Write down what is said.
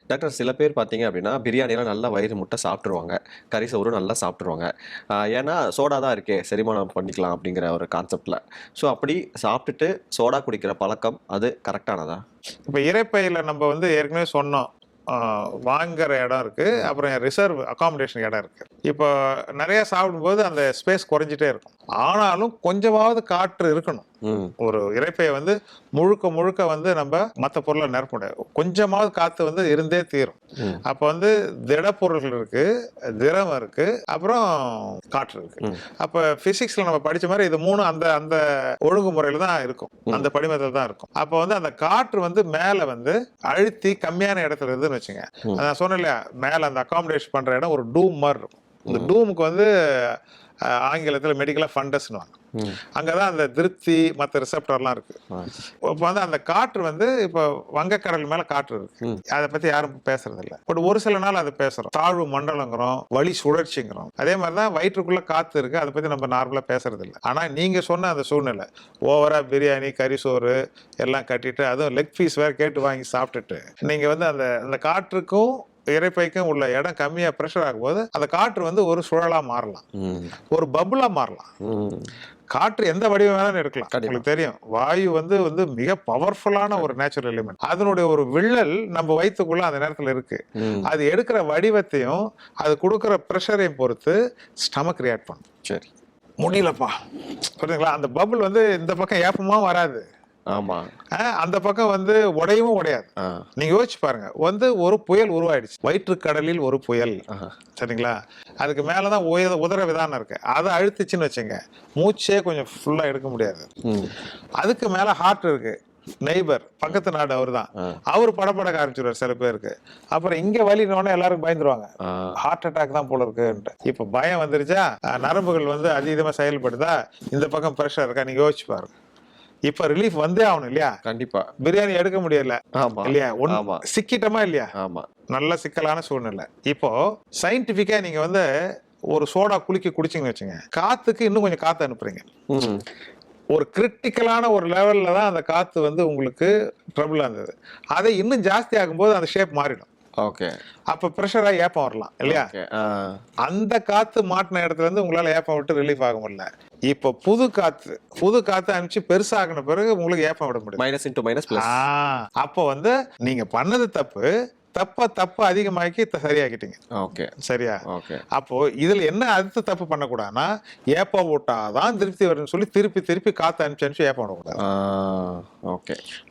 Doctor சில பேர் பார்த்தீங்க அப்படின்னா, பிரியாணிலாம் நல்லா வயிறு முட்ட சாப்பிட்டுருவாங்க. கறி சோறு நல்லா சாப்பிட்டுருவாங்க. ஏன்னா சோடா தான் இருக்கே, செரிமானம் பண்ணிக்கலாம் அப்படிங்கிற ஒரு கான்செப்ட்ல. ஸோ அப்படி சாப்பிட்டுட்டு சோடா குடிக்கிற பழக்கம் அது கரெக்ட்டானதா? இப்ப இரைப்பையில நம்ம ஏற்கனவே சொன்னோம். ஆ வாங்குற இடம் இருக்கு. அப்புறம் ரிசர்வ் அக்காமடேஷன் இடம் இருக்கு. இப்போ நெறைய சாப்பிடும்போது அந்த ஸ்பேஸ் குறைஞ்சிட்டே இருக்கும். ஆனாலும் கொஞ்சமாவது காற்று இருக்கணும். ம். ஒரு இரைப்பைய முழுக்க முழுக்க நம்ம மத்த பொருள நிரப்ப முடியாது. கொஞ்சமாவது காத்து இருந்தே தீரும். ம். அப்ப திடப்பொருள்கள் இருக்கு, திரவம் இருக்கு, அப்புறம் காற்று இருக்கு. ம். அப்ப பிசிக்ஸ்ல நம்ம படிச்ச மாரி இது 3 அந்த அந்த ஒழுங்குமுறையில தான் இருக்கும். ம். அந்த படிமத்துல தான் இருக்கும். அப்ப அந்த காற்று மேல அழுத்தி கம்மியான இடத்துல இருந்துன்னு வச்சுங்க. ம். நான் சொன்னேன் இல்லையா, மேல அந்த அக்காமடேஷன் பண்ற இடம் ஒரு டூம் மாரி இருக்கும். இந்த ம். டூமுக்கு ஆங்கிலத்துல மெடிக்கலா ஃபண்டஸ்ன்னுவாங்க. ம். அங்கதான் அந்த திருப்தி மத்த ரிசெப்டர்லாம் இருக்கு. ஆ. இப்ப அந்த காற்று இப்ப வங்கக்கடல் மேல காற்று இருக்கு. ம். அத பத்தி யாரும் பேசுறது இல்ல. பட் ஒரு சில நாள் அதை பேசுறோம். தாழ்வு மண்டலங்கிறோம், வழி சுழற்சிங்கிறோம். அதே மாதிரிதான் வயிற்றுக்குள்ள காத்து இருக்கு. அதை பத்தி நம்ம நார்மலா பேசுறது இல்ல. ஆனா நீங்க சொன்ன அந்த சூழ்நிலை, ஓவரா பிரியாணி, கறி சோறு எல்லாம் கட்டிட்டு, அதுவும் லெக் பீஸ் வேற கேட்டு வாங்கி சாப்பிட்டுட்டு, நீங்க அந்த அந்த காற்றுக்கும் இரைப்பைக்கும் உள்ள இடம் கம்மியா பிரஷர் ஆகும்போது அந்த காற்று ஒரு சுழலா மாறலாம், ம். ஒரு பபுளா மாறலாம். ம். காற்று எந்த வடிவம் வேணாலும் இருக்கலாம். கண்டிப்பா. உங்களுக்கு தெரியும், வாயு மிக பவர்ஃபுல்லான ஒரு நேச்சுரல் எலிமெண்ட். அதனுடைய ஒரு விள்ளல் நம்ம வயிற்றுக்குள்ள அந்த நேரத்துல இருக்கு. ம். அது எடுக்கிற வடிவத்தையும் அது கொடுக்கிற ப்ரெஷரையும் பொறுத்து ஸ்டமக் ரியாக்ட் பண்ணும். சரி. முடியலப்பா, புரியுதுங்களா? அந்த பபுள் இந்த பக்கம் ஏப்பமா வராது, ஆமா. அந்த பக்கம் உடையவும் உடையாது. ஆ. நீங்க யோசிச்சு பாருங்க, ஒரு புயல் உருவாயிடுச்சு, வயிற்றுக்கடலில் ஒரு புயல். ஆஹா. சரிங்களா? அதுக்கு மேலதான் உதர விதானம் இருக்கு. அதை அழுத்துச்சுன்னு வச்சுங்க, மூச்சே கொஞ்சம் ஃபுல்லா எடுக்க முடியாது. ம். அதுக்கு மேல ஹார்ட் இருக்கு, நெய்பர் பக்கத்து நாடு அவர் தான். ஆ. அவர் படப்படக்க ஆரம்பிச்சிருவார் சில பேருக்கு. அப்புறம் இங்க வலினோடனே எல்லாரும் பயந்துருவாங்க, ஆ. ஹார்ட் அட்டாக் தான் போல இருக்குன்ட்டு. இப்ப பயம் வந்துருச்சா, நரம்புகள் அதீதமா செயல்படுதா, இந்த பக்கம் பிரஷர் இருக்கா, நீங்க யோசிச்சு பாருங்க. இப்ப ரிலீஃப் வந்தே ஆகணும் இல்லையா? கண்டிப்பா. பிரியாணி எடுக்க முடியல ஆமா. இல்லையா? ஆமா. சிக்கிட்டமா இல்லையா? ஆமா. நல்ல சிக்கலான சூழ்நிலை. இப்போ சயின்டிபிக்கா நீங்க ஒரு சோடா குலுக்கி குடிச்சீங்கன்னு வச்சுங்க, காத்துக்கு இன்னும் கொஞ்சம் காத்து அனுப்புறீங்க. ம். ஒரு கிரிட்டிக்கலான ஒரு லெவல்ல தான் அந்த காத்து உங்களுக்கு ட்ரபிளா இருந்தது. அதை இன்னும் ஜாஸ்தி ஆகும்போது அந்த ஷேப் மாறிடும். ஓகே. அப்ப பிரஷரா ஏப்பம் வரலாம் இல்லையா? ஓகே. ஆ. அந்த காத்து மாட்டின இடத்துல உங்களால ஏப்பம் விட்டு ரிலீஃப் ஆக முடியல. இப்ப புது காத்து அனுப்பிச்சு பெருசாகின பிறகு உங்களுக்கு ஏப்பம் விட முடியும். Minus into minus plus. அப்போ நீங்க பண்ணது தப்பு அதிகமாக்கி சரியாக்கிட்டீங்க. ஓகே. சரியா? ஓகே. அப்போ இதுல என்ன அடுத்த தப்பு பண்ணக்கூடாதுன்னா, ஏப்பம் விட்டாதான் திருப்தி வரும்னு சொல்லி திருப்பி திருப்பி காத்து அனுப்பிச்சு ஏப்பம் விடக்கூடாது. ஓகே.